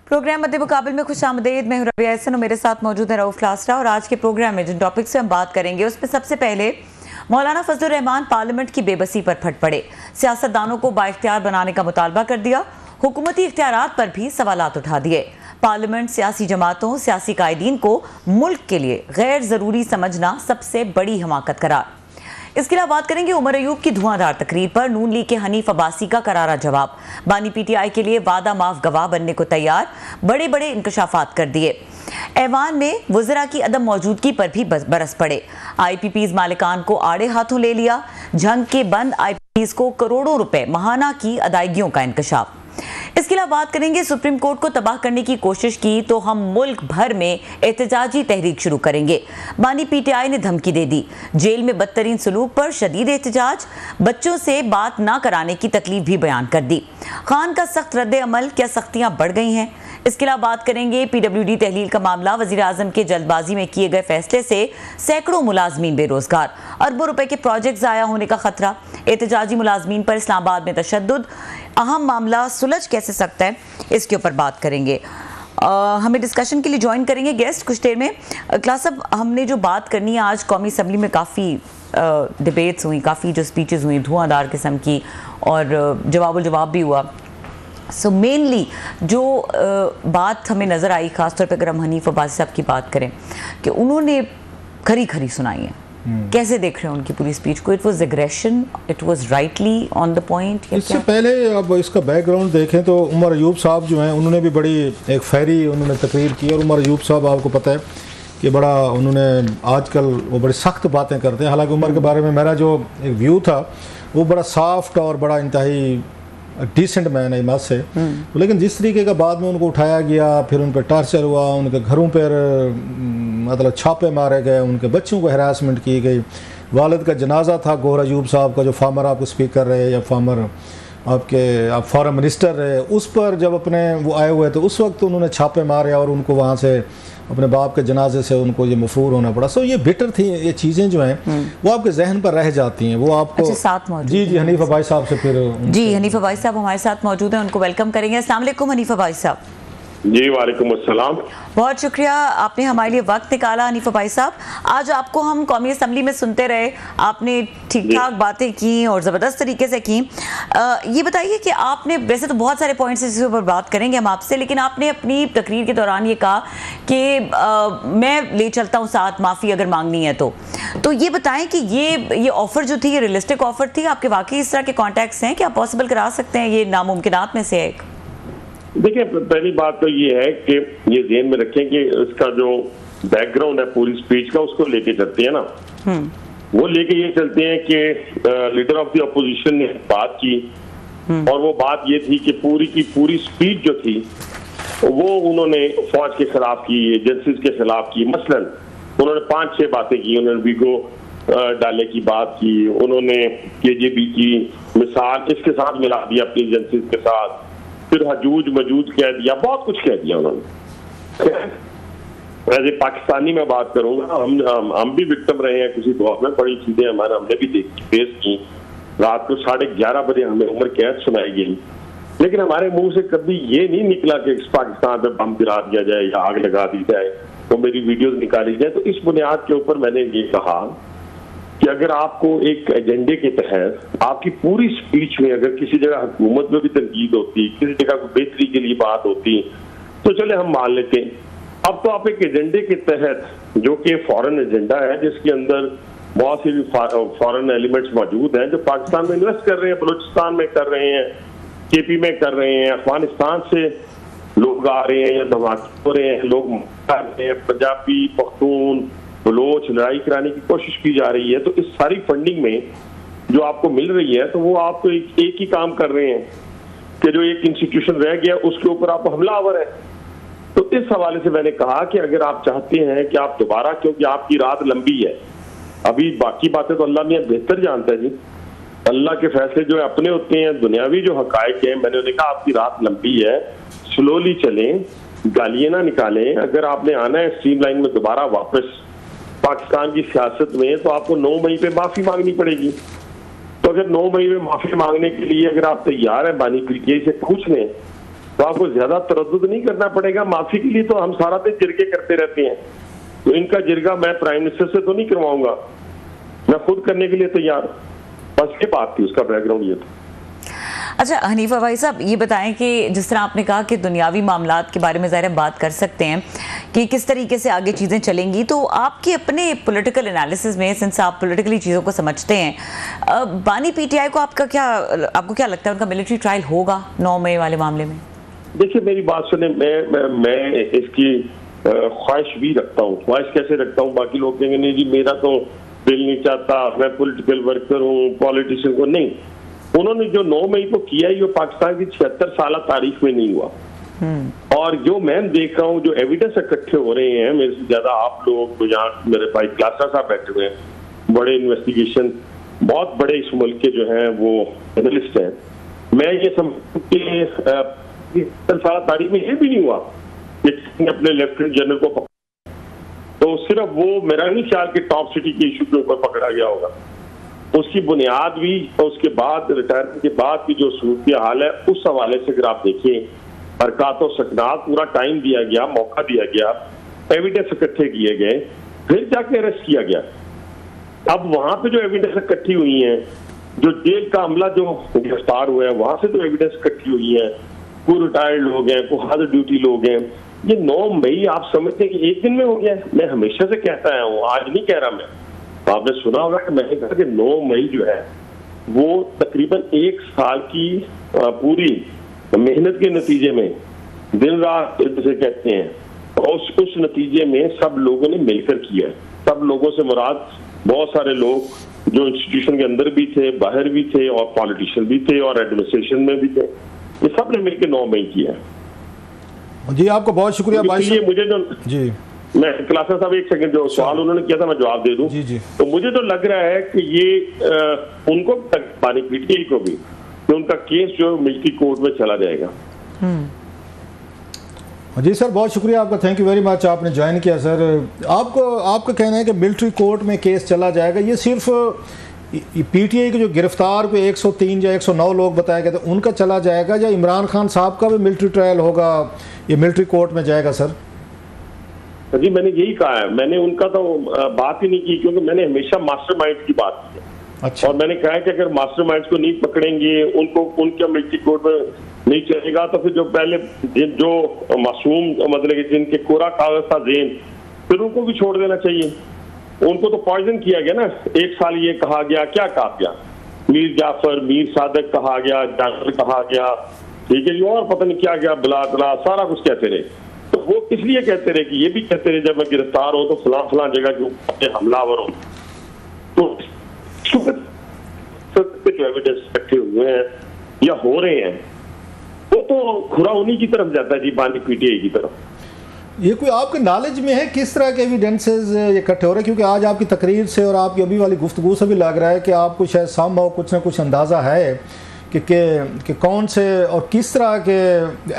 Programme मध्य मुकाबले में खुशामदीद। मैं हूं रबिया एहसन और मेरे साथ मौजूद है रऊफ लास्टा। और आज के प्रोग्राम में जिन टॉपिक से हम बात करेंगे उसमें सबसे पहले मौलाना फजलुर रहमान पार्लियामेंट की बेबसी पर फट पड़े, सियासतदानों को बाइख्तियार बनाने का मुतालबा कर दिया, हुकूमती इख्तियारात पर भी सवालात उठा दिए। पार्लियामेंट सियासी जमातों, सियासी कायदीन को मुल्क के लिए गैर जरूरी समझना सबसे बड़ी हमाकत करार। इसके अलावा बात करेंगे उमर अयूब की धुआंधार तकरीर पर नून लीग के हनीफ अब्बासी का करारा जवाब। बानी पीटीआई के लिए वादा माफ गवाह बनने को तैयार, बड़े बड़े इंकशाफात कर दिए। ऐवान में वज़रा की अदम मौजूदगी पर भी बरस पड़े। IPPs मालिकान को आड़े हाथों ले लिया, झंग के बंद IPPs को करोड़ों रुपए माहाना की अदायगियों का इंकशाफ। इसके अलावा बात करेंगे सुप्रीम कोर्ट को तबाह करने की कोशिश की तो हम मुल्क भर में एहतजाजी तहरीक शुरू करेंगे। बानी PTI ने धमकी दे दी, जेल में बदतरीन सलूक पर शदीद एहतजाज, बच्चों से बात ना कराने की तकलीफ भी बयान कर दी। खान का सख्त रद्द अमल, क्या सख्तियां बढ़ गई हैं? इसके अलावा बात करेंगे PWD तहलील का मामला, वजीर आजम के जल्दबाजी में किए गए फैसले से सैकड़ों मुलाजमीन बेरोजगार, अरबों रुपए के प्रोजेक्ट जाया होने का खतरा, एहतजाजी मुलाजमीन पर इस्लामाबाद में तशद्दुद, अहम मामला सुलझ कैसे सकता है, इसके ऊपर बात करेंगे। हमें डिस्कशन के लिए ज्वाइन करेंगे गेस्ट कुछ देर में। क्लास साहब, हमने जो बात करनी है आज, कौमी असम्बली में काफ़ी डिबेट्स हुई, काफ़ी जो स्पीचेस हुई धुआंधार किस्म की, और जवाब भी हुआ। सो मेनली जो बात हमें नज़र आई, ख़ासतौर पर अगर हम हनीफ अब्बासी साहब की बात करें, कि उन्होंने खरी खरी सुनाई है। कैसे देख रहे हैं उनकी पूरी स्पीच को? It was aggression, it was rightly on the point? इससे पहले अब इसका बैकग्राउंड देखें तो उमर अयूब साहब जो हैं उन्होंने भी बड़ी एक फैरी उन्होंने तकरीर की। और उमर अयूब साहब आपको पता है कि बड़ा उन्होंने आजकल वो बड़ी सख्त बातें करते हैं। हालांकि उमर के बारे में मेरा जो एक व्यू था वो बड़ा सॉफ्ट और बड़ा इंतहाई डिसेंट मैन है मत से, लेकिन जिस तरीके का बाद में उनको उठाया गया, फिर उन पर टॉर्चर हुआ, उनके घरों पर मतलब छापे मारे गए, उनके बच्चों को हरासमेंट की गई। वालिद का जनाजा था गौहर अयूब साहब का, जो फार्मर आपको स्पीकर रहे या फार्मर आप फॉरेन मिनिस्टर रहे, उस पर जब अपने वो आए हुए थे उस वक्त उन्होंने छापे मारे और उनको वहाँ से अपने बाप के जनाजे से उनको ये मफरूर होना पड़ा। सो ये बेटर थी, ये चीज़ें जो हैं वो आपके जहन पर रह जाती हैं। वो आपको अच्छा, साथ मौजूद जी हनीफ अब्बासी साहब से फिर जी हनीफ अब्बासी साहब हमारे साथ मौजूद हैं, उनको वेलकम करेंगे। अस्सलाम वालेकुम हनीफ अब्बासी साहब। जी वालेकुम अस्सलाम। बहुत शुक्रिया, आपने हमारे लिए वक्त निकाला। हनीफ अब्बासी साहब, आज आपको हम कौमी असम्बली में सुनते रहे, आपने ठीक ठाक बातें की और ज़बरदस्त तरीके से की। ये बताइए कि आपने, वैसे तो बहुत सारे पॉइंट्स इसके ऊपर बात करेंगे हम आपसे, लेकिन आपने अपनी तकरीर के दौरान ये कहा कि मैं ले चलता हूँ साथ माफ़ी अगर मांगनी है तो ये बताएं कि ये ऑफ़र जो थी ये रियलिस्टिक ऑफ़र थी? आपके वाकई इस तरह के कॉन्टैक्ट्स हैं कि आप पॉसिबल करा सकते हैं? ये नामुमकिनात में से है एक। देखिए, पहली बात तो ये है कि ये ध्यान में रखें कि इसका जो बैकग्राउंड है पूरी स्पीच का, उसको लेके चलते हैं ना, वो लेके ये चलते हैं कि लीडर ऑफ द अपोजिशन ने बात की, और वो बात ये थी कि पूरी की पूरी स्पीच जो थी वो उन्होंने फौज के खिलाफ की, एजेंसीज के खिलाफ की। मसलन उन्होंने 5-6 बातें की। उन्होंने वीगो डाले की बात की, उन्होंने KGB की मिसाल इसके साथ मिला दिया अपनी एजेंसीज के साथ, फिर हजूज मजूज कह दिया, बहुत कुछ कह दिया उन्होंने। एज ए पाकिस्तानी मैं बात करूंगा, हम भी विक्टिम रहे हैं किसी दौर में, बड़ी चीजें हमने भी देखी, फेस की। रात को 11:30 बजे हमें उम्र कैद सुनाई गई, लेकिन हमारे मुंह से कभी ये नहीं निकला कि पाकिस्तान पे बम गिरा दिया जाए या आग लगा दी जाए, तो मेरी वीडियोस निकाली जाए। तो इस बुनियाद के ऊपर मैंने ये कहा कि अगर आपको एक एजेंडे के तहत आपकी पूरी स्पीच में अगर किसी जगह हुकूमत में भी तनकीद होती, किसी जगह को बेहतरी के लिए बात होती, तो चले हम मान लेते। अब तो आप एक एजेंडे के तहत, जो कि फॉरेन एजेंडा है, जिसके अंदर बहुत सी फॉरेन एलिमेंट्स मौजूद हैं जो पाकिस्तान में इन्वेस्ट कर रहे हैं, बलूचिस्तान में कर रहे हैं, KP में कर रहे हैं, अफगानिस्तान से लोग आ रहे हैं या धमाके हो रहे हैं, लोग मार रहे हैं, पंजाबी, पख्तून, बलोच लड़ाई कराने की कोशिश की जा रही है। तो इस सारी फंडिंग में जो आपको मिल रही है, तो वो आप तो एक ही काम कर रहे हैं कि जो एक इंस्टीट्यूशन रह गया उसके ऊपर आप हमलावर है। तो इस हवाले से मैंने कहा कि अगर आप चाहते हैं कि आप दोबारा, क्योंकि आपकी रात लंबी है, अभी बाकी बातें तो अल्लाह मियां बेहतर जानता है जी, अल्लाह के फैसले जो है अपने होते हैं, दुनियावी जो हकायक है, मैंने कहा आपकी रात लंबी है, स्लोली चलें, गालियां ना निकालें। अगर आपने आना है स्ट्रीम लाइन में दोबारा वापस पाकिस्तान की सियासत में, तो आपको 9 मई पे माफी मांगनी पड़ेगी। तो अगर 9 मई में माफी मांगने के लिए अगर आप तैयार हैं, बानी पीटीआई से पूछ लें तो आपको ज्यादा तरद्दुद नहीं करना पड़ेगा। माफी के लिए तो हम सारा दिन जिरगे करते रहते हैं, तो इनका जिरगा मैं प्राइम मिनिस्टर से तो नहीं करवाऊंगा, मैं खुद करने के लिए तैयार। बस ये बात थी, उसका बैकग्राउंड ये था। अच्छा हनीफा भाई साहब, ये बताएं कि जिस तरह आपने कहा कि दुनियावी मामलात के बारे में ज़ाहिर बात कर सकते हैं कि किस तरीके से आगे चीज़ें चलेंगी, तो आपके अपने पॉलिटिकल एनालिसिस में, सिंस आप पॉलिटिकली चीज़ों को समझते हैं, बानी पीटीआई को आपको क्या लगता है उनका मिलिट्री ट्रायल होगा 9 मई वाले मामले में? देखिए मेरी बात सुने, मैं इसकी ख्वाहिश भी रखता हूँ। ख्वाहिश कैसे रखता हूँ? बाकी लोग कहेंगे नहीं जी मेरा तो दिल नहीं चाहता, मैं पॉलिटिकल वर्कर हूँ, पॉलिटिशियन को नहीं। उन्होंने जो 9 मई को किया है, ये पाकिस्तान की 76 साल तारीख में नहीं हुआ। और जो मैं देख रहा हूँ, जो एविडेंस इकट्ठे हो रहे हैं, मेरे से ज्यादा आप लोग, यहाँ मेरे भाई क्लासा साहब बैठे हुए हैं, बड़े इन्वेस्टिगेशन, बहुत बड़े इस मुल्क के जो हैं वो एनालिस्ट हैं। मैं ये समझ कि 76 साल तारीख में ये भी नहीं हुआ कि अपने लेफ्टिनेंट जनरल को पकड़ा, तो सिर्फ वो मेरा नहीं ख्याल कि टॉप सिटी के इशू के ऊपर पकड़ा गया होगा। उसकी बुनियाद भी, और उसके बाद रिटायरमेंट के बाद की जो सूरत हाल है, उस हवाले से अगर आप देखें, हरकत और सकनात, पूरा टाइम दिया गया, मौका दिया गया, एविडेंस इकट्ठे किए गए, फिर जाके अरेस्ट किया गया। अब वहां पे जो एविडेंस इकट्ठी हुई है, जो जेल का अमला जो गिरफ्तार हुआ है, वहां से जो एविडेंस इकट्ठी हुई है, कोई रिटायर्ड लोग हैं, कोई हाजिर ड्यूटी लोग हैं, ये 9 मई आप समझते हैं कि एक दिन में हो गया? मैं हमेशा से कहता आया हूँ, आज नहीं कह रहा मैं। आपने सुना होगा कि मैंने कहा कि 9 मई जो है वो तकरीबन 1 साल की पूरी मेहनत के नतीजे में, दिन रात जिसे कहते हैं, और उस नतीजे में सब लोगों ने मिलकर किया है। सब लोगों से मुराद बहुत सारे लोग जो इंस्टीट्यूशन के अंदर भी थे, बाहर भी थे, और पॉलिटिशियन भी थे, और एडमिनिस्ट्रेशन में भी थे। ये सब ने मिलकर 9 मई किया है। जी आपको बहुत शुक्रिया भाई। मुझे जो जी मैं क्लासा साहब एक सेकंड, जो सवाल उन्होंने किया था मैं जवाब दे दूं। जी। तो मुझे तो लग रहा है कि ये उनको बानी पीटीआई को भी, कि उनका केस जो मिलिट्री कोर्ट में चला जाएगा। जी सर बहुत शुक्रिया आपका, थैंक यू वेरी मच, आपने ज्वाइन किया सर। आपका कहना है कि मिलिट्री कोर्ट में केस चला जाएगा, ये सिर्फ पीटीआई के जो गिरफ्तार पे 103 या 109 लोग बताए गए थे उनका चला जाएगा, या इमरान खान साहब का भी मिलिट्री ट्रायल होगा, ये मिलिट्री कोर्ट में जाएगा सर? जी मैंने यही कहा है, मैंने उनका तो बात ही नहीं की, क्योंकि मैंने हमेशा मास्टरमाइंड की बात की है। अच्छा। और मैंने कहा है कि अगर मास्टरमाइंड को नहीं पकड़ेंगे, उनको उनका मिलिट्री कोर्ट में नहीं चलेगा, तो फिर जो पहले जो मासूम, मतलब कि जिनके कोरा कागज था ज़ेन, फिर उनको भी छोड़ देना चाहिए। उनको तो पॉइजन किया गया ना। 1 साल ये कहा गया, क्या कहा गया, मीर जाफर, मीर सादक कहा गया, जानवर कहा गया, ठीक है जी, और पता नहीं क्या गया, बला बला सारा कुछ कहते रहे। तो वो इसलिए कहते रहे कि ये भी कहते रहे जब मैं गिरफ्तार हो तो फलां जगह के ऊपर हमलावर हो। तो जो एविडेंस इकट्ठे हुए हैं या हो रहे हैं, वो तो खुरा उन्हीं की तरफ जाता है जी, बानी पीटीआई की तरफ। ये कोई आपके नॉलेज में है किस तरह के एविडेंसेस इकट्ठे हो रहे हैं? क्योंकि आज आपकी तकरीर से और आपकी अभी वाली गुफ्तगू से भी लग रहा है कि आपको शायद सामने कुछ ना कुछ अंदाज़ा है कि कौन से और किस तरह के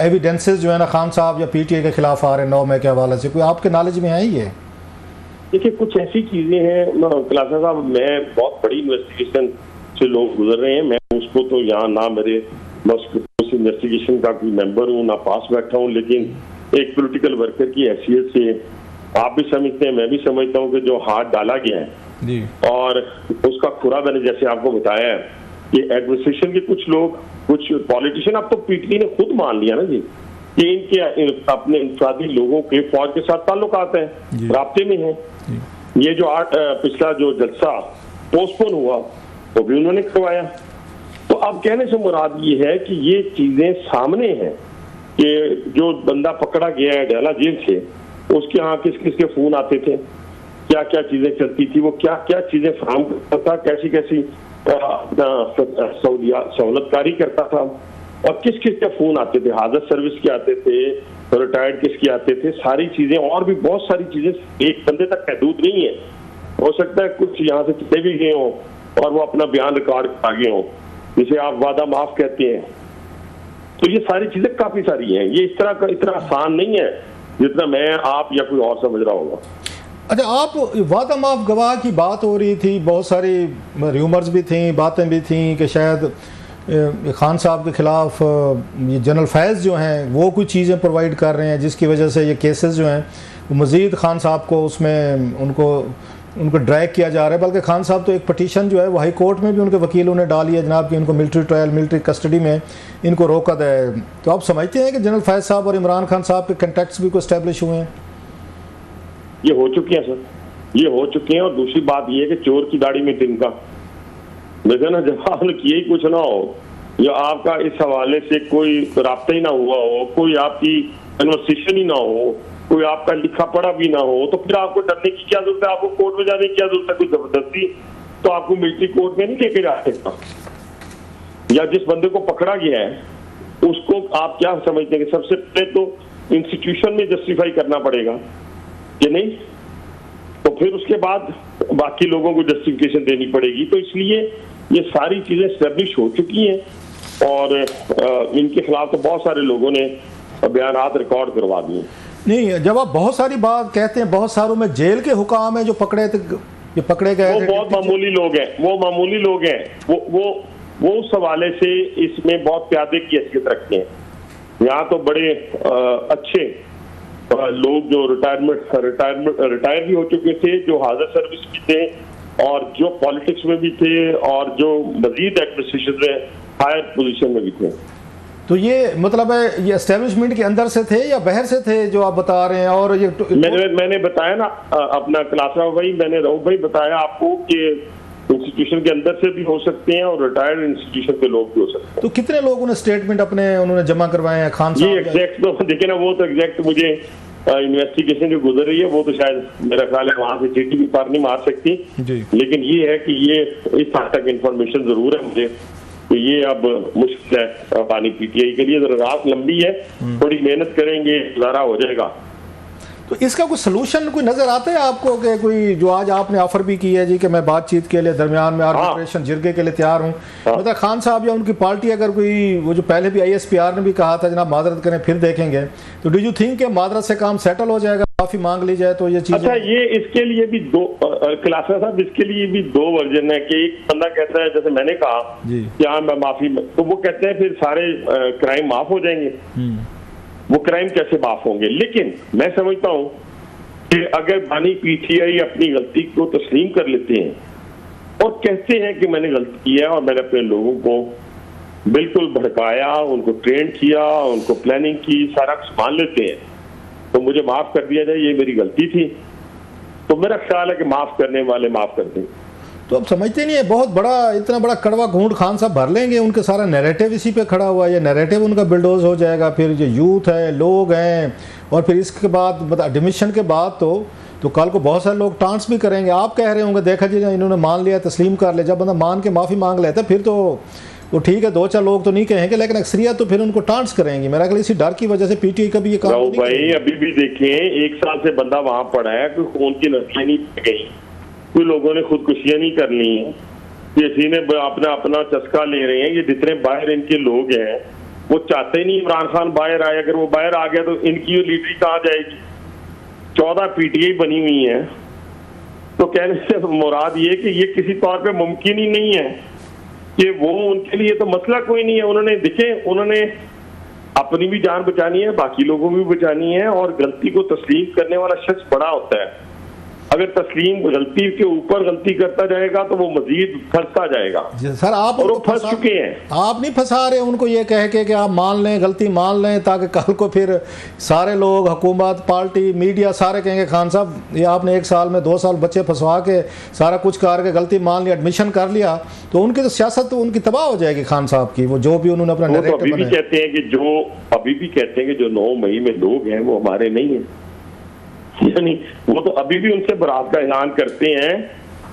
एविडेंसेस जो है ना खान साहब या पीटीआई के खिलाफ आ रहे हैं 9 मई के हवाले से। कोई आपके नॉलेज में है ये? देखिए कुछ ऐसी चीजें हैं क्लासा साहब, मैं बहुत बड़ी इन्वेस्टिगेशन से लोग गुजर रहे हैं, मैं उसको तो यहाँ ना मेरे बस उस इन्वेस्टिगेशन का कोई मेंबर हूँ ना पास बैठा हूँ, लेकिन एक पॉलिटिकल वर्कर की हैसियत से आप भी समझते हैं, मैं भी समझता हूँ कि जो हाथ डाला गया है जी, और उसका खुरा मैंने जैसे आपको बताया है कि एडमिनिस्ट्रेशन के कुछ लोग, कुछ पॉलिटिशियन, अब तो पीटीआई ने खुद मान लिया ना जी कि इनके अपने इंफरादी लोगों के फौज के साथ ताल्लुकात हैं, राब्ते में हैं। ये जो पिछला जो जलसा पोस्टपोन हुआ वो भी उन्होंने करवाया। तो अब कहने से मुराद ये है कि ये चीजें सामने हैं कि जो बंदा पकड़ा गया है डेला जेल से, उसके यहाँ किस किस के फोन आते थे, क्या क्या चीजें चलती थी, वो क्या क्या चीजें फराहम करता था, कैसी कैसी सहूलतकारी करता था, और किस किस के फोन आते थे, हाजर सर्विस के आते थे, रिटायर्ड किसके आते थे, सारी चीजें और भी बहुत सारी चीजें एक बंदे तक महदूद नहीं है। हो सकता है कुछ यहाँ से चले भी गए हों और वो अपना बयान रिकॉर्ड आगे हों, जिसे आप वादा माफ कहते हैं। तो ये सारी चीजें काफी सारी हैं, ये इस तरह का इतना आसान नहीं है जितना मैं, आप या कोई और समझ रहा होगा। अच्छा, आप वादा माफ गवाह की बात हो रही थी, बहुत सारी र्यूमर्स भी थी, बातें भी थी कि शायद खान साहब के ख़िलाफ़ ये जनरल फैज़ जो हैं वो कुछ चीज़ें प्रोवाइड कर रहे हैं जिसकी वजह से ये केसेस जो हैं वो मज़ीद खान साहब को उसमें उनको ड्रैग किया जा रहा है। बल्कि खान साहब तो एक पटिशन जो है वो हाई कोर्ट में भी उनके वकीलों ने डाली है जनाब कि इनको मिलिट्री ट्रायल, मिलिट्री कस्टडी में इनको रोका है। तो आप समझते हैं कि जनरल फैज़ साहब और इमरान खान साहब के कंटेक्ट्स भी को इस्टेब्लिश हुए हैं? ये हो चुके हैं सर, ये हो चुके हैं। और दूसरी बात ये है कि चोर की दाढ़ी में तिनका, लेकिन ना जब आपने किए ही कुछ ना हो या आपका इस हवाले से कोई राब्ता ही ना हुआ हो, कोई आपकी कन्वर्सेशन ही ना हो, कोई आपका लिखा पढ़ा भी ना हो, तो फिर आपको डरने की क्या जरूरत है? आपको कोर्ट में जाने की क्या जरूरत है? कोई जबरदस्ती तो आपको मिलिट्री कोर्ट में नहीं लेके जा सकता। या जिस बंदे को पकड़ा गया है उसको आप क्या समझते हैं कि सबसे पहले तो इंस्टीट्यूशन में जस्टिफाई करना पड़ेगा कि नहीं, तो फिर उसके बाद बाकी लोगों को जस्टिफिकेशन देनी पड़ेगी। तो इसलिए ये सारी चीजें एस्टेब्लिश हो चुकी हैं और इनके खिलाफ तो बहुत सारे लोगों ने बयानात रिकॉर्ड करवा दिए। नहीं, जब आप बहुत सारी बात कहते हैं, बहुत सारों में जेल के हुकाम है जो पकड़े थे, ये पकड़े गए, वो बहुत मामूली लोग हैं, वो मामूली लोग हैं, वो उस हवाले से इसमें बहुत प्यादे की हैसियत रखते हैं। यहाँ तो बड़े अच्छे लोग जो रिटायर भी हो चुके थे, जो हाजिर सर्विस भी थे और जो पॉलिटिक्स में भी थे और जो मजीद एडमिनिस्ट्रेशन में हायर पोजीशन में भी थे। तो ये मतलब है ये एस्टेब्लिशमेंट के अंदर से थे या बाहर से थे जो आप बता रहे हैं? और ये मैंने बताया ना अपना क्लासा भाई, मैंने रऊफ भाई बताया आपको कि इंस्टीट्यूशन के अंदर से भी हो सकते हैं और रिटायर्ड इंस्टीट्यूशन के लोग भी हो सकते हैं। तो कितने लोगों ने स्टेटमेंट उन्होंने जमा करवाए हैं खान साहब? ये एग्जैक्ट तो देखिए ना, वो तो एग्जैक्ट मुझे इन्वेस्टिगेशन जो गुजर रही है वो तो शायद मेरा ख्याल है वहां से चीटी भी पार नहीं मार सकती जी। लेकिन ये है कि ये इस हद तक इंफॉर्मेशन जरूर है मुझे, तो ये अब मुश्किल है पानी पीटीआई के लिए। रात लंबी है, थोड़ी मेहनत करेंगे गुजारा हो जाएगा। तो इसका कोई सलूशन कोई नजर आता है आपको कि कोई जो आज आपने ऑफर भी की है जी कि मैं बातचीत के लिए दरमियान में आर्बिट्रेशन जिरगे के लिए तैयार हूँ, मतलब खान साहब या उनकी पार्टी अगर कोई वो जो पहले भी ISPR ने भी कहा था जनाब माजरत करें फिर देखेंगे, तो डू यू थिंक कि माजरत से काम सेटल हो जाएगा, माफी मांग ली जाए तो ये चीज? अच्छा, ये इसके लिए भी दो क्लासा साहब, इसके लिए भी दो वर्जन है कि एक बंदा कहता है जैसे मैंने कहा कि हाँ मैं माफी, तो वो कहते हैं फिर सारे क्राइम माफ हो जाएंगे। वो क्राइम कैसे माफ होंगे? लेकिन मैं समझता हूं कि अगर बानी पीटीआई अपनी गलती को तस्लीम कर लेते हैं और कहते हैं कि मैंने गलती की है और मैंने अपने लोगों को बिल्कुल भड़काया, उनको ट्रेन किया, उनको प्लानिंग की, सारा कुछ मान लेते हैं, तो मुझे माफ कर दिया जाए, ये मेरी गलती थी, तो मेरा ख्याल है कि माफ करने वाले माफ कर दें। तो अब समझते नहीं है बहुत बड़ा, इतना बड़ा कड़वा घूंट खान साहब भर लेंगे, उनके सारा नैरेटिव इसी पे खड़ा हुआ है, ये नैरेटिव उनका बिल्डोज हो जाएगा, फिर जो यूथ है, लोग हैं, और फिर इसके बाद एडमिशन के बाद तो कल को बहुत सारे लोग टांस भी करेंगे। आप कह रहे होंगे देखा जी इन्होंने मान लिया, तस्लीम कर लिया, जब बंदा मान के माफ़ी मांग लेता फिर तो वो ठीक है, दो चार लोग तो नहीं कहेंगे, लेकिन अक्सरियत तो फिर उनको टांस करेंगी। मेरा ख्याल इसी डर की वजह से पीटीआई का भी ये काम नहीं। भाई अभी भी देखें, 1 साल से बंदा वहां पड़ा है, कोई खून की नस्लें नहीं गई, कोई लोगों ने खुदकुशियां नहीं कर ली हैं, किसी ने अपना चस्का ले रहे हैं। ये जितने बाहर इनके लोग हैं वो चाहते ही नहीं इमरान खान बाहर आए। अगर वो बाहर आ गया तो इनकी लीडरी कहाँ जाएगी? 14 पीटीआई बनी हुई है, तो कहने से मुराद ये कि ये किसी तौर पे मुमकिन ही नहीं है कि वो, उनके लिए तो मसला कोई नहीं है। उन्होंने अपनी भी जान बचानी है, बाकी लोगों की भी बचानी है, और गलती को तस्लीम करने वाला शख्स बड़ा होता है। अगर तस्लीम गलती के ऊपर गलती करता जाएगा तो वो मजीद फंसता जाएगा। सर आप और वो फंस चुके हैं, आप नहीं फंसा रहे उनको ये कह के कि आप मान लें, गलती मान लें, ताकि कल को फिर सारे लोग, हुकूमत, पार्टी, मीडिया सारे कहेंगे खान साहब ये आपने 1 साल में 2 साल बच्चे फंसवा के सारा कुछ करके गलती मान लिया, एडमिशन कर लिया, तो उनकी तो सियासत तो उनकी तबाह हो जाएगी खान साहब की। वो जो भी उन्होंने अपना नैरेटिव अभी भी कहते हैं कि जो 9 मई में लोग हैं वो हमारे नहीं है, यानी वो तो अभी भी उनसे बरात का ऐलान करते हैं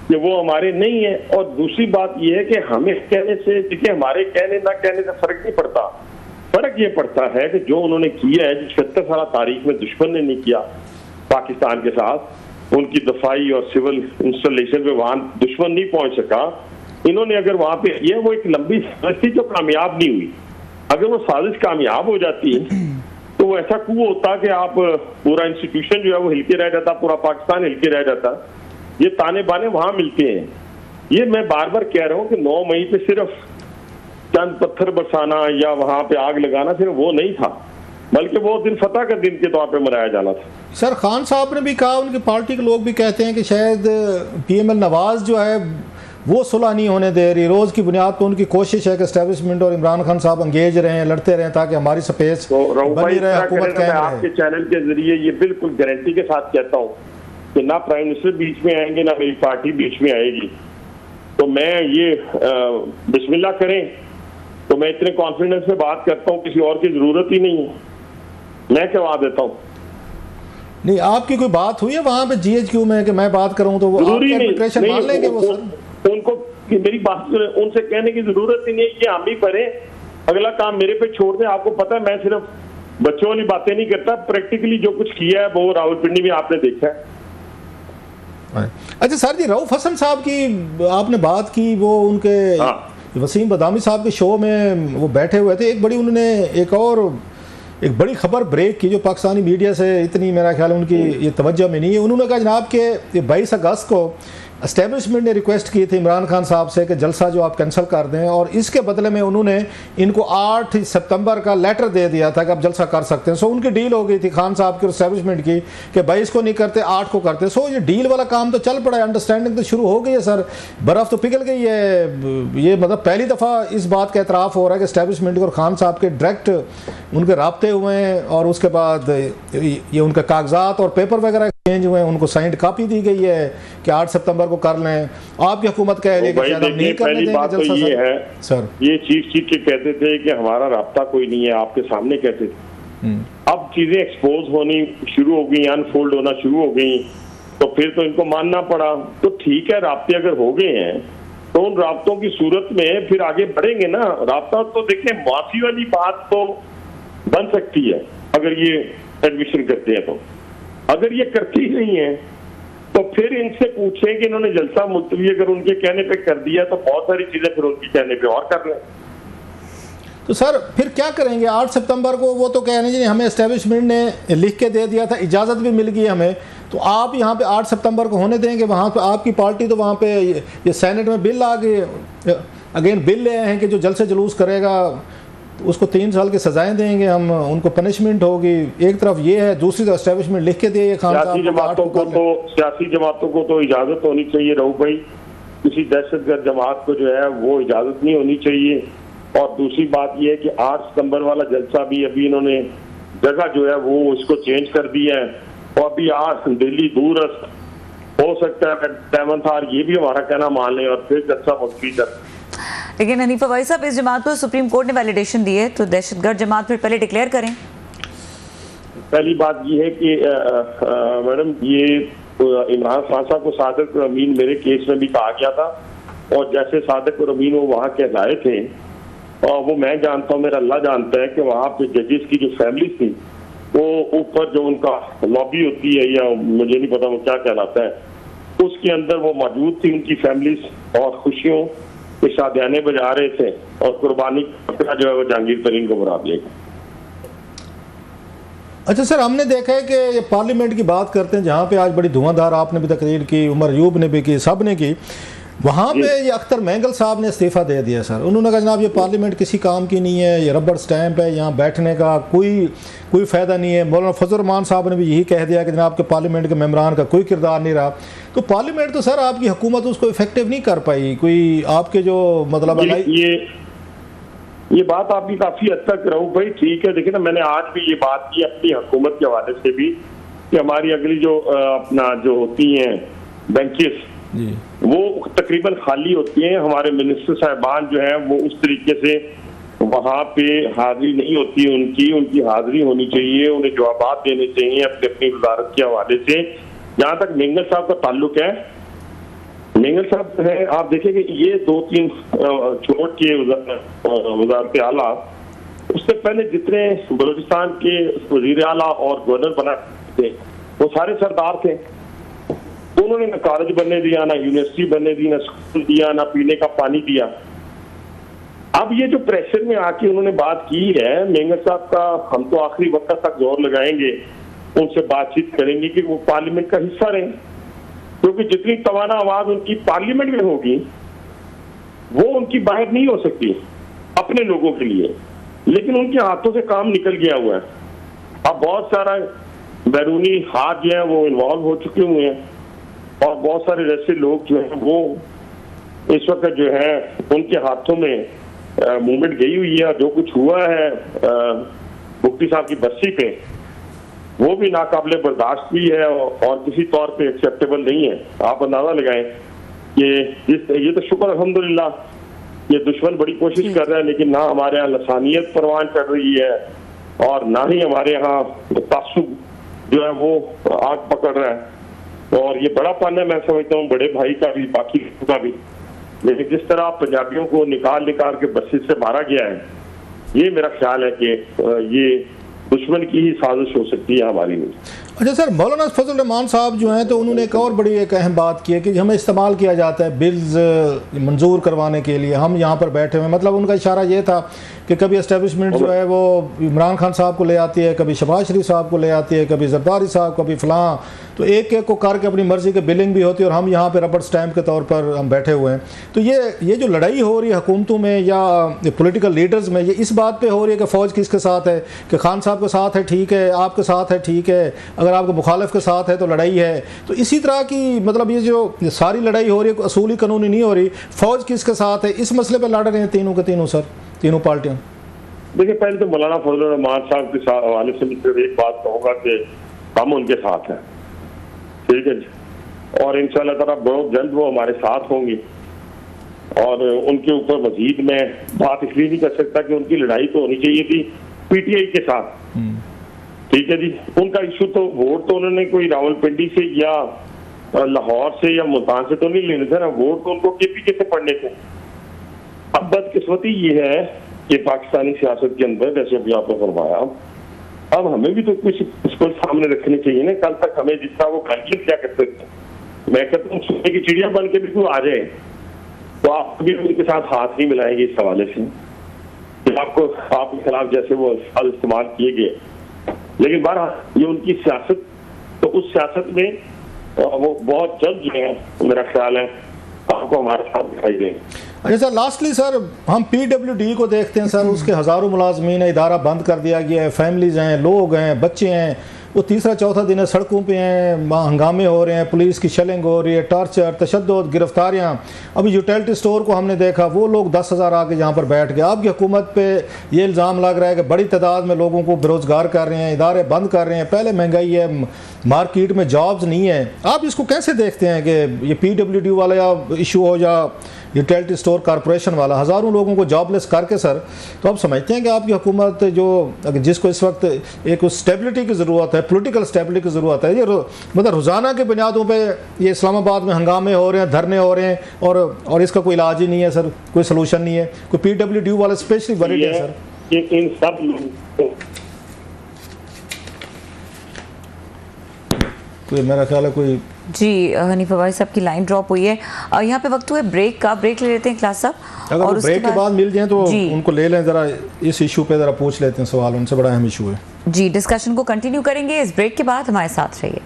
कि वो हमारे नहीं है। और दूसरी बात यह है कि हमें कहने से, देखिए हमारे कहने ना कहने से फर्क नहीं पड़ता, फर्क ये पड़ता है कि जो उन्होंने किया है, जो 76 साल तारीख में दुश्मन ने नहीं किया पाकिस्तान के साथ, उनकी दफाई और सिविल इंस्टॉलेशन पे वहां दुश्मन नहीं पहुंच सका, इन्होंने अगर वहां पे किया, वो एक लंबी साजिश थी जो कामयाब नहीं हुई। अगर वो साजिश कामयाब हो जाती तो वो ऐसा कुछ होता कि आप पूरा इंस्टीट्यूशन जो है वो हिलके रह जाता, पूरा पाकिस्तान हिलके रह जाता। ये ताने बाने वहां मिलते हैं। ये मैं बार बार कह रहा हूं कि 9 मई पे सिर्फ चंद पत्थर बरसाना या वहां पे आग लगाना सिर्फ वो नहीं था, बल्कि वो दिन फतह का दिन के तौर पे मनाया जाना था। सर खान साहब ने भी कहा, उनकी पार्टी के लोग भी कहते हैं कि शायद पीएमएल नवाज जो है वो सुलह नहीं होने दे रही। रोज की बुनियाद पर उनकी कोशिश है कि एस्टेब्लिशमेंट और इमरान खान साहब एंगेज रहें, लड़ते रहें, ताकि हमारी स्पेस बनी रहे, हुकूमत कायम रहे। आपके चैनल के जरिए ये बिल्कुल गारंटी के साथ कहता हूँ कि ना प्राइम मिनिस्टर बीच में आएंगे, ना मेरी पार्टी बीच में आएगी। तो मैं ये बिस्मिल्लाह करें, तो मैं इतने कॉन्फिडेंस से बात करता हूँ, किसी और की जरूरत ही नहीं है, मैं कहवा देता हूँ। नहीं, आपकी कोई बात हुई है वहां पे GHQ में कि मैं बात करूं तो वो आर्बिट्रेशन मान लेंगे? वो सर उनको मेरी बात उनसे कहने की जरूरत ही नहीं है कि हम ही करें, अगला काम मेरे पे छोड़ दें। आपको पता है मैं सिर्फ बच्चों वाली बातें नहीं करता, प्रैक्टिकली जो कुछ किया है वो रावलपिंडी में आपने देखा है। अच्छा सर जी, रऊफ हसन साहब की आपने बात की, वो उनके वसीम बदामी साहब के शो में वो बैठे हुए थे, एक बड़ी उन्होंने एक बड़ी खबर ब्रेक की जो पाकिस्तानी मीडिया से इतनी मेरा ख्याल उनकी ये तवज्जो में नहीं है। उन्होंने कहा जनाब के 22 अगस्त को एस्टेब्लिशमेंट ने रिक्वेस्ट की थी इमरान खान साहब से कि जलसा जो आप कैंसिल कर दें, और इसके बदले में उन्होंने इनको 8 सितंबर का लेटर दे दिया था कि आप जलसा कर सकते हैं। सो उनकी डील हो गई थी खान साहब की और एस्टेब्लिशमेंट की कि 22 को नहीं करते, 8 को करते। सो ये डील वाला काम तो चल पड़ा है, अंडरस्टैंडिंग तो शुरू हो गई है सर, बर्फ़ तो पिघल गई है। ये मतलब पहली दफ़ा इस बात का एतराफ़ हो रहा है कि एस्टेब्लिशमेंट और खान साहब के डायरेक्ट उनके राब्ते हुए हैं, और उसके बाद ये उनके कागजात और पेपर वगैरह चेंज हुए हैं, उनको साइंड कापी दी गई है कि 8 सितंबर को कर लें। आपकी हुकूमत कह रही है कि शायद हम नहीं करने देंगे जलसा। ये है सर, ये चीख के कहते थे कि हमारा राब्ता कोई नहीं है, आपके सामने कहते थे। अब चीजें एक्सपोज होनी शुरू हो गई, अनफोल्ड होना शुरू हो गई, तो फिर तो इनको मानना पड़ा। तो ठीक है, राब्ते अगर हो गए हैं तो उन राब्तों की सूरत में फिर आगे बढ़ेंगे ना। राब्ता तो देखें, माफी वाली बात तो बन सकती है अगर ये एडमिशन करते हैं, तो अगर ये करती नहीं है तो फिर इनसे पूछें कि इन्होंने जलसा मुलतवी अगर उनके कहने पे कर दिया तो बहुत सारी चीजें फिर उनके कहने पे और कर लें। तो सर फिर क्या करेंगे? 8 सितंबर को वो तो कह रहे हैं हमें एस्टेब्लिशमेंट ने लिख के दे दिया था, इजाज़त भी मिल गई हमें, तो आप यहाँ पे 8 सितंबर को होने देंगे? वहाँ पे आपकी पार्टी तो वहाँ पे ये सेनेट में बिल आ गए, अगेन बिल ले आए हैं कि जो जलसे जुलूस करेगा उसको 3 साल की सजाएं देंगे हम, उनको पनिशमेंट होगी। एक तरफ ये है, दूसरी तरफ एस्टेब्लिशमेंट लिख के दिए खान साहब। सियासी जमातों को तो इजाजत होनी चाहिए रहू भाई, किसी दहशतगर्द जमात को जो है वो इजाजत नहीं होनी चाहिए। और दूसरी बात ये है कि 8 सितंबर वाला जलसा भी अभी इन्होंने जगह जो है वो उसको चेंज कर दिया है, और अभी 8 दिल्ली दूरस्थ हो सकता है 7 आर, ये भी हमारा कहना मान लें और फिर जलसा मुल्तवी कर। लेकिन हनीफा भाई साहब, इस जमात को सुप्रीम कोर्ट ने वैलिडेशन दी है, तो दहशतगर्द जमात फिर पहले डिक्लेयर करें। पहली बात ये है कि मैडम ये इमरान खान साहब को सादिक और अमीन मेरे केस में भी कहा गया था, और जैसे सादिक और अमीन वो वहाँ कहलाए थे, और वो मैं जानता हूँ, मेरा अल्लाह जानता है कि वहाँ पे जजेस की जो फैमिली थी वो ऊपर जो उनका लॉबी होती है या मुझे नहीं पता वो क्या कहलाता है, उसके अंदर वो मौजूद थी उनकी फैमिलीज, और खुशियों के शादियाने बजा रहे थे, और कुर्बानी का जो है वो जहांगीर तरीन को बना दिया। अच्छा सर, हमने देखा है कि ये पार्लियामेंट की बात करते हैं जहाँ पे आज बड़ी धुआंधार आपने भी तकरीर की, उमर अयूब ने भी की, सब ने की, वहाँ पे ये अख्तर महंगल साहब ने इस्तीफ़ा दे दिया सर। उन्होंने कहा जनाब ये पार्लियामेंट किसी काम की नहीं है, ये रबड़ स्टैंप है, यहाँ बैठने का कोई फ़ायदा नहीं है। मौलाना फजल रहमान साहब ने भी यही कह दिया कि जनाब के पार्लियामेंट के मेम्बरान का कोई किरदार नहीं रहा। तो पार्लियामेंट तो सर आपकी हुकूमत उसको इफेक्टिव नहीं कर पाई, कोई आपके जो मतलब ये बात आपकी काफ़ी हद तक रहू भाई ठीक है। देखिए ना, मैंने आज भी ये बात की अपनी हुकूमत के हवाले से भी कि हमारी अगली जो अपना जो होती हैं बेंचेस वो तकरीबन खाली होती हैं। हमारे मिनिस्टर साहबान जो हैं वो उस तरीके से वहाँ पे हाजिरी नहीं होती उनकी हाजिरी होनी चाहिए, उन्हें जवाब देने चाहिए अपनी अपनी वजारत के हवाले से। जहाँ तक मेंगल साहब का ताल्लुक है, मेंगल साहब जो है आप देखें कि ये 2-3 छोट के वजारत आला, उससे पहले जितने बलूचिस्तान के वजीर आला और गवर्नर बना थे वो सारे सरदार थे। उन्होंने ना कॉलेज बनने दिया, ना यूनिवर्सिटी बनने दी, ना स्कूल दिया, ना पीने का पानी दिया। अब ये जो प्रेशर में आके उन्होंने बात की है मेंगल साहब का, हम तो आखिरी वक्त तक जोर लगाएंगे, उनसे बातचीत करेंगे कि वो पार्लियामेंट का हिस्सा रहे, क्योंकि जितनी तवाना आवाज उनकी पार्लियामेंट में होगी वो उनकी बाहर नहीं हो सकती। अपने लोगों के लिए, लेकिन उनके हाथों से काम निकल गया हुआ है। अब बहुत सारा बैरूनी हाथ जो है वो इन्वॉल्व हो चुके हुए हैं, और बहुत सारे ऐसे लोग जो हैं वो इस वक्त जो है उनके हाथों में मूवमेंट गई हुई है। जो कुछ हुआ है मुफ्ती साहब की बस्ती पे, वो भी नाकाबिले बर्दाश्त भी है और किसी तौर पे एक्सेप्टेबल नहीं है। आप अंदाजा लगाएं कि ये तो शुक्र अल्हम्दुलिल्लाह ये दुश्मन बड़ी कोशिश कर रहा है, लेकिन ना हमारे यहाँ लसानियत परवान चढ़ रही है और ना ही हमारे यहाँ तासुब जो है वो आग पकड़ रहा है। और ये बड़ा पन है, मैं समझता हूँ बड़े भाई का भी, बाकी का भी। लेकिन जिस तरह पंजाबियों को निकाल के बस्ती से मारा गया है, ये मेरा ख्याल है कि ये दुश्मन की ही साजिश हो सकती है, हमारी नहीं। अच्छा सर, मौलाना फजल रहमान साहब जो हैं तो उन्होंने एक और बड़ी एक अहम बात की है कि हमें इस्तेमाल किया जाता है बिल्स मंजूर करवाने के लिए, हम यहाँ पर बैठे हुए। मतलब उनका इशारा ये था कि कभी एस्टेब्लिशमेंट जो है वो इमरान खान साहब को ले आती है, कभी शहबाज शरीफ साहब को ले आती है, कभी जरदारी साहब, कभी फलां, तो एक एक को करके अपनी मर्जी के बिलिंग भी होती है और हम यहाँ पे रबड़ स्टैम्प के तौर पर हम बैठे हुए हैं। तो ये जो लड़ाई हो रही है हुकूमतों में या पॉलिटिकल लीडर्स में, ये इस बात पे हो रही है कि फ़ौज किसके साथ है, कि खान साहब के साथ है ठीक है, आपके साथ है ठीक है, अगर आपको मुखालिफ के साथ है तो लड़ाई है। तो इसी तरह की मतलब ये जो सारी लड़ाई हो रही है असूली कानूनी नहीं हो रही, फ़ौज किसके साथ है, इस मसले पर लड़ रहे हैं तीनों के तीनों सर, तीनों पार्टियाँ। देखिए, पहले तो मौलाना फजल रहमान साहब के हवाले से सिर्फ एक बात कहूँगा कि हम उनके साथ हैं, ठीक है जी, और इंशाअल्लाह ताला बहुत जल्द वो हमारे साथ होंगी। और उनके ऊपर मजीद मैं बात इसलिए नहीं कर सकता कि उनकी लड़ाई तो होनी चाहिए थी पीटीआई के साथ, ठीक है जी। उनका इशू तो वोट तो उन्होंने कोई रावलपिंडी से या लाहौर से या मुल्तान से तो नहीं लेने थे ना, वोट तो उनको केपीके से पढ़ने थे। अब बदकिस्मती ये है कि पाकिस्तानी सियासत के अंदर, जैसे अभी आपने फरमाया, अब हमें भी तो कुछ इसको सामने रखने चाहिए ना। कल तक हमें जितना वो कानून क्या करते थे, मैं कहता हूँ सोने की चिड़िया बन के भी कोई आ जाए तो आप भी उनके साथ हाथ नहीं मिलाएंगे इस हवाले से कि आपके खिलाफ जैसे वो अल्फाज इस्तेमाल किए गए। लेकिन बहरहाल ये उनकी सियासत, तो उस सियासत में वो बहुत जल्द जो है मेरा ख्याल है आपको हमारे साथ दिखाई देंगे। अच्छा सर, लास्टली सर हम PWD को देखते हैं सर, उसके हज़ारों मुलाजमीन है, इदारा बंद कर दिया गया है, फैमिलीज़ हैं, लोग हैं, बच्चे हैं, वो तीसरा चौथा दिन है सड़कों पे हैं, हंगामे हो रहे हैं, पुलिस की शेलिंग हो रही है, टॉर्चर, तशद्दुद, गिरफ्तारियाँ। अभी यूटिलिटी स्टोर को हमने देखा, वो लोग 10,000 आके यहाँ पर बैठ गए। आपकी हुकूमत पे ये इल्ज़ाम लग रहा है कि बड़ी तादाद में लोगों को बेरोज़गार कर रहे हैं, इदारे बंद कर रहे हैं, पहले महंगाई है, मार्केट में जॉब्स नहीं है। आप इसको कैसे देखते हैं कि ये PWD वाला इशू हो या यूटिलिटी स्टोर कॉरपोरेशन वाला, हज़ारों लोगों को जॉबलेस करके सर, तो आप समझते हैं कि आपकी हुकूमत जो जिसको इस वक्त एक स्टेबिलिटी की ज़रूरत है, पॉलिटिकल स्टेबिलिटी की ज़रूरत है, ये मतलब रोज़ाना की बुनियादों पे ये इस्लामाबाद में हंगामे हो रहे हैं, धरने हो रहे हैं और इसका कोई इलाज ही नहीं है सर, कोई सलूशन नहीं है। कोई PWD वाला स्पेशली वरीड है सर। इन सब कोई मेरा ख्याल है कोई जी हनीफा भाई साहब की लाइन ड्रॉप हुई है। यहाँ पे वक्त हुआ है ब्रेक का, ब्रेक ले लेते हैं क्लास साहब, अगर और ब्रेक के बाद मिल जाए तो उनको ले लें, ज़रा इस इशू पे ज़रा पूछ लेते हैं सवाल, उनसे बड़ा अहम इशू है जी। डिस्कशन को कंटिन्यू करेंगे इस ब्रेक के बाद, हमारे साथ रहिए।